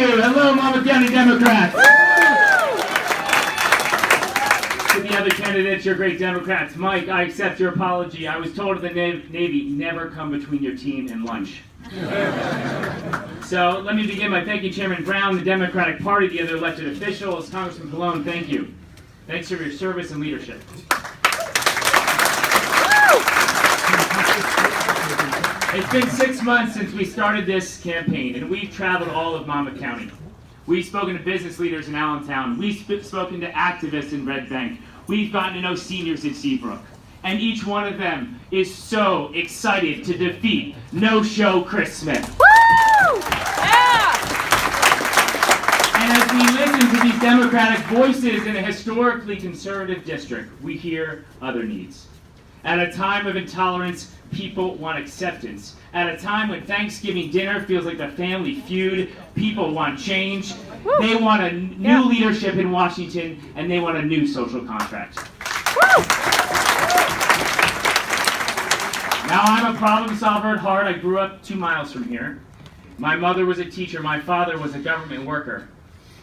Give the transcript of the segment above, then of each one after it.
you. Hello, Monmouth County Democrats. To the other candidates, you're great Democrats. Mike, I accept your apology. I was told in the Navy, never come between your team and lunch. So let me begin by thanking Chairman Brown, the Democratic Party, the other elected officials. Congressman Pallone, thank you. Thanks for your service and leadership. It's been 6 months since we started this campaign, and we've traveled all of Monmouth County. We've spoken to business leaders in Allentown. We've spoken to activists in Red Bank. We've gotten to know seniors in Seabrook. And each one of them is so excited to defeat No-Show Chris Smith. Woo! Yeah! And as we listen to these Democratic voices in a historically conservative district, we hear other needs. At a time of intolerance, people want acceptance. At a time when Thanksgiving dinner feels like the family feud, people want change. Woo! They want a new leadership in Washington, and they want a new social contract. Woo! Now, I'm a problem solver at heart. I grew up 2 miles from here. My mother was a teacher. My father was a government worker.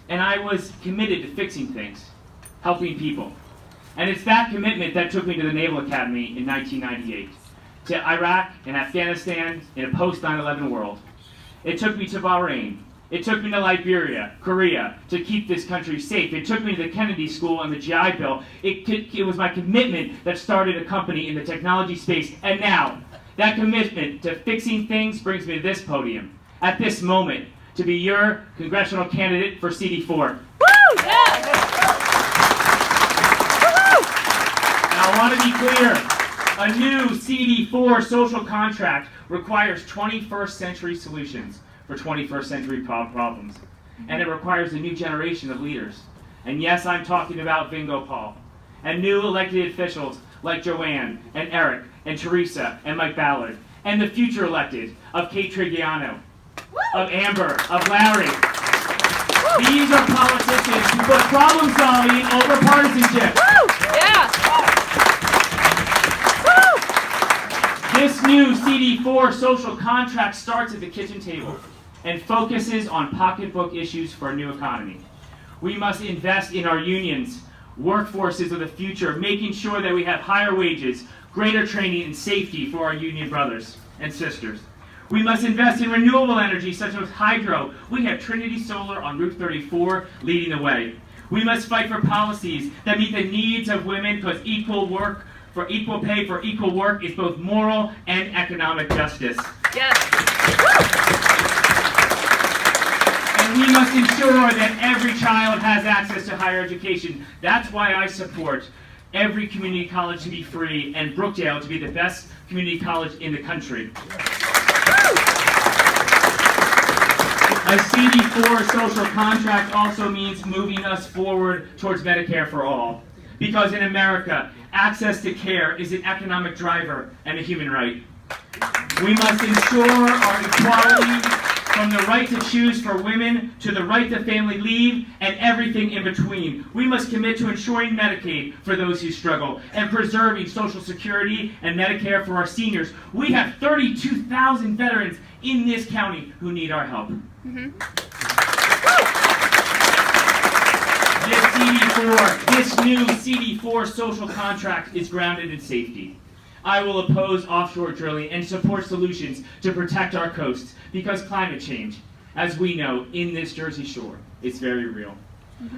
And I was committed to fixing things, helping people. And it's that commitment that took me to the Naval Academy in 1998, to Iraq and Afghanistan in a post-9/11 world. It took me to Bahrain. It took me to Liberia, Korea, to keep this country safe. It took me to the Kennedy School and the GI Bill. It was my commitment that started a company in the technology space. And now, that commitment to fixing things brings me to this podium, at this moment, to be your congressional candidate for CD4. Woo! Yeah! Now, I want to be clear. A new CD4 social contract requires 21st century solutions for 21st century problems. And it requires a new generation of leaders. And yes, I'm talking about Bingo Paul. And new elected officials like Joanne and Eric and Teresa and Mike Ballard. And the future elected of Kate Trigiano, of Amber, of Larry. These are politicians who put problem solving over partisanship. Yeah! This new CD4 social contract starts at the kitchen table and focuses on pocketbook issues for a new economy. We must invest in our unions, workforces of the future, making sure that we have higher wages, greater training, and safety for our union brothers and sisters. We must invest in renewable energy such as hydro. We have Trinity Solar on Route 34 leading the way. We must fight for policies that meet the needs of women because equal work for equal pay for equal work is both moral and economic justice. Yes! And we must ensure that every child has access to higher education. That's why I support every community college to be free and Brookdale to be the best community college in the country. A CD4 social contract also means moving us forward towards Medicare for all. Because in America, access to care is an economic driver and a human right. We must ensure our equality from the right to choose for women to the right to family leave and everything in between. We must commit to ensuring Medicaid for those who struggle and preserving Social Security and Medicare for our seniors. We have 32,000 veterans in this county who need our help. This new CD4 social contract is grounded in safety. I will oppose offshore drilling and support solutions to protect our coasts because climate change, as we know, in this Jersey Shore, is very real.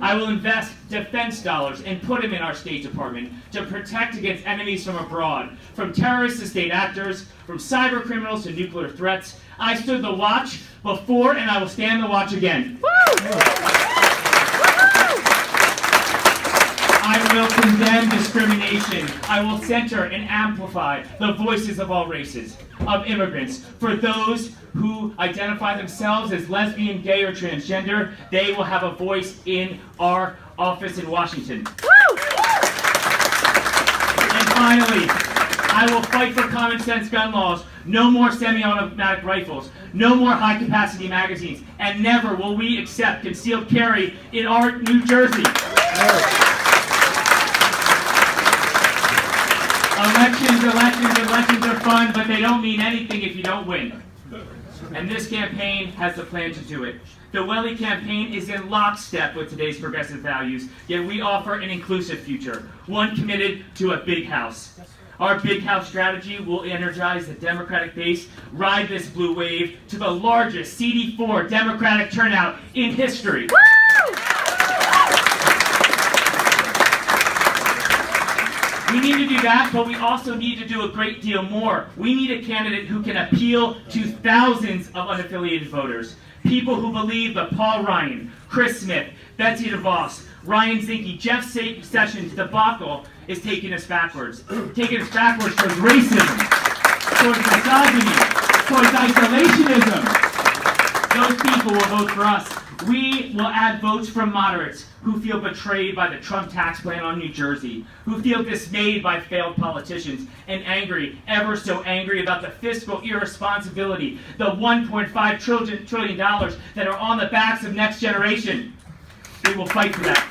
I will invest defense dollars and put them in our State Department to protect against enemies from abroad, from terrorists to state actors, from cyber criminals to nuclear threats. I stood the watch before and I will stand the watch again. I will condemn discrimination. I will center and amplify the voices of all races, of immigrants. For those who identify themselves as lesbian, gay, or transgender, they will have a voice in our office in Washington. And finally, I will fight for common sense gun laws. No more semi-automatic rifles. No more high-capacity magazines. And never will we accept concealed carry in our New Jersey. Elections are fun, but they don't mean anything if you don't win. and this campaign has the plan to do it. The Welle campaign is in lockstep with today's progressive values, yet we offer an inclusive future, one committed to a big house. Our big house strategy will energize the Democratic base, ride this blue wave to the largest CD4 Democratic turnout in history. We need to do that, but we also need to do a great deal more. We need a candidate who can appeal to thousands of unaffiliated voters. People who believe that Paul Ryan, Chris Smith, Betsy DeVos, Ryan Zinke, Jeff Sessions debacle is taking us backwards. Taking us backwards towards racism, towards misogyny, towards isolationism. Those people will vote for us. We will add votes from moderates who feel betrayed by the Trump tax plan on New Jersey, who feel dismayed by failed politicians, and angry, ever so angry about the fiscal irresponsibility, the $1.5 trillion that are on the backs of next generation. We will fight for that.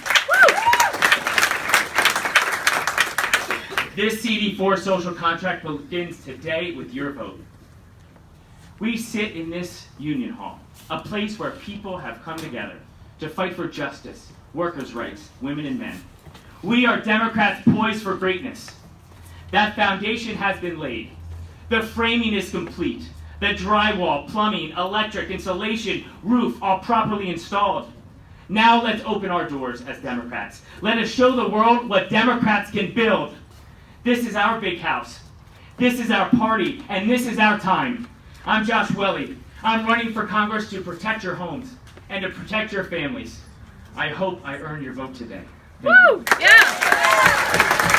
This CD4 social contract begins today with your vote. We sit in this union hall, a place where people have come together to fight for justice, workers' rights, women and men. We are Democrats poised for greatness. That foundation has been laid. The framing is complete. The drywall, plumbing, electric, insulation, roof all properly installed. Now let's open our doors as Democrats. Let us show the world what Democrats can build. This is our big house. This is our party, and this is our time. I'm Josh Welle. I'm running for Congress to protect your homes and to protect your families. I hope I earn your vote today. Thank you. Yeah!